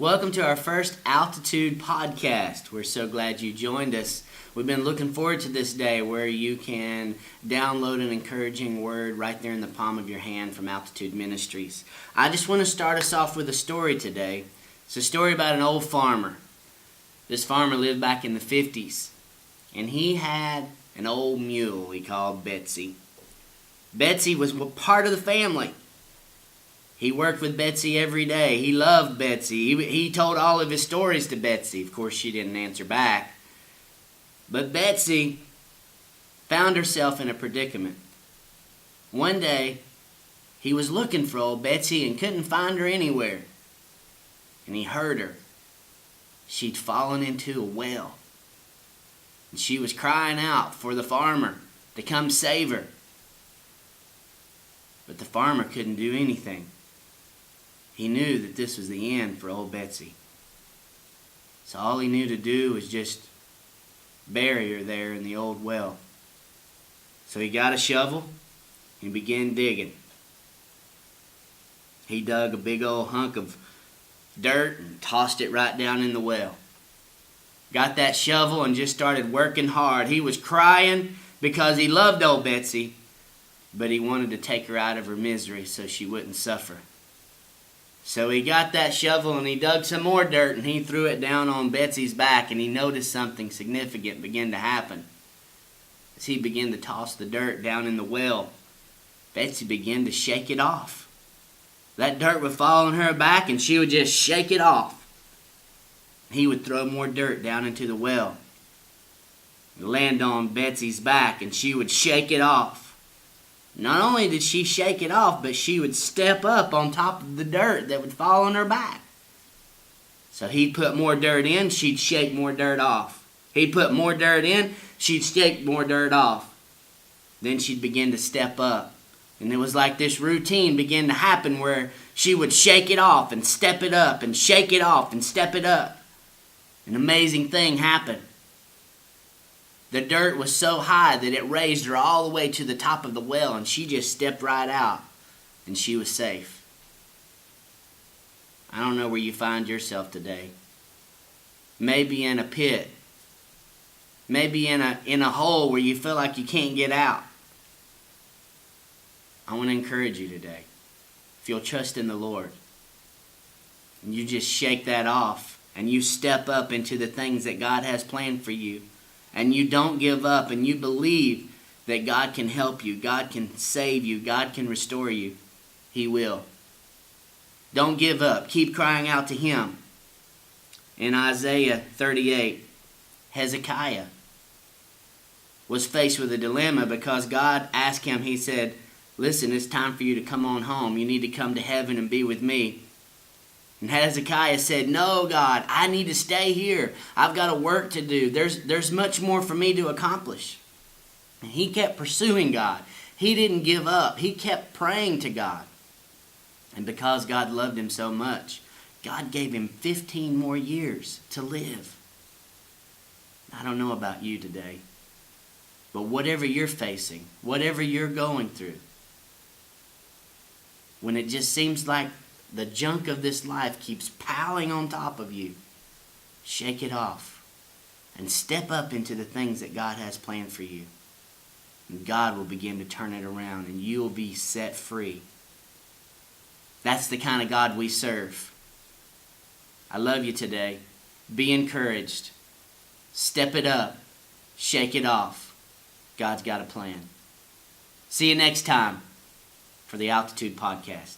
Welcome to our first Altitude podcast. We're so glad you joined us. We've been looking forward to this day where you can download an encouraging word right there in the palm of your hand from Altitude Ministries. I just want to start us off with a story today. It's a story about an old farmer. This farmer lived back in the 50s, and he had an old mule he called Betsy. Betsy was part of the family. He worked with Betsy every day. He loved Betsy. He told all of his stories to Betsy. Of course, she didn't answer back. But Betsy found herself in a predicament. One day, he was looking for old Betsy and couldn't find her anywhere. And he heard her. She'd fallen into a well. And she was crying out for the farmer to come save her. But the farmer couldn't do anything. He knew that this was the end for old Betsy. So all he knew to do was just bury her there in the old well. So he got a shovel and began digging. He dug a big old hunk of dirt and tossed it right down in the well. Got that shovel and just started working hard. He was crying because he loved old Betsy, but he wanted to take her out of her misery so she wouldn't suffer. So he got that shovel and he dug some more dirt and he threw it down on Betsy's back, and he noticed something significant begin to happen. As he began to toss the dirt down in the well, Betsy began to shake it off. That dirt would fall on her back and she would just shake it off. He would throw more dirt down into the well and land on Betsy's back, and she would shake it off. Not only did she shake it off, but she would step up on top of the dirt that would fall on her back. So he'd put more dirt in, she'd shake more dirt off. He'd put more dirt in, she'd shake more dirt off. Then she'd begin to step up. And it was like this routine began to happen where she would shake it off and step it up and shake it off and step it up. An amazing thing happened. The dirt was so high that it raised her all the way to the top of the well, and she just stepped right out, and she was safe. I don't know where you find yourself today. Maybe in a pit. Maybe in a hole where you feel like you can't get out. I want to encourage you today. If you'll trust in the Lord, and you just shake that off, and you step up into the things that God has planned for you, and you don't give up, and you believe that God can help you, God can save you, God can restore you, He will. Don't give up. Keep crying out to Him. In Isaiah 38, Hezekiah was faced with a dilemma because God asked him, He said, listen, it's time for you to come on home. You need to come to heaven and be with me. And Hezekiah said, no, God, I need to stay here. I've got a work to do. There's much more for me to accomplish. And he kept pursuing God. He didn't give up. He kept praying to God. And because God loved him so much, God gave him 15 more years to live. I don't know about you today, but whatever you're facing, whatever you're going through, when it just seems like the junk of this life keeps piling on top of you, shake it off and step up into the things that God has planned for you. And God will begin to turn it around and you will be set free. That's the kind of God we serve. I love you today. Be encouraged. Step it up. Shake it off. God's got a plan. See you next time for the Altitude Podcast.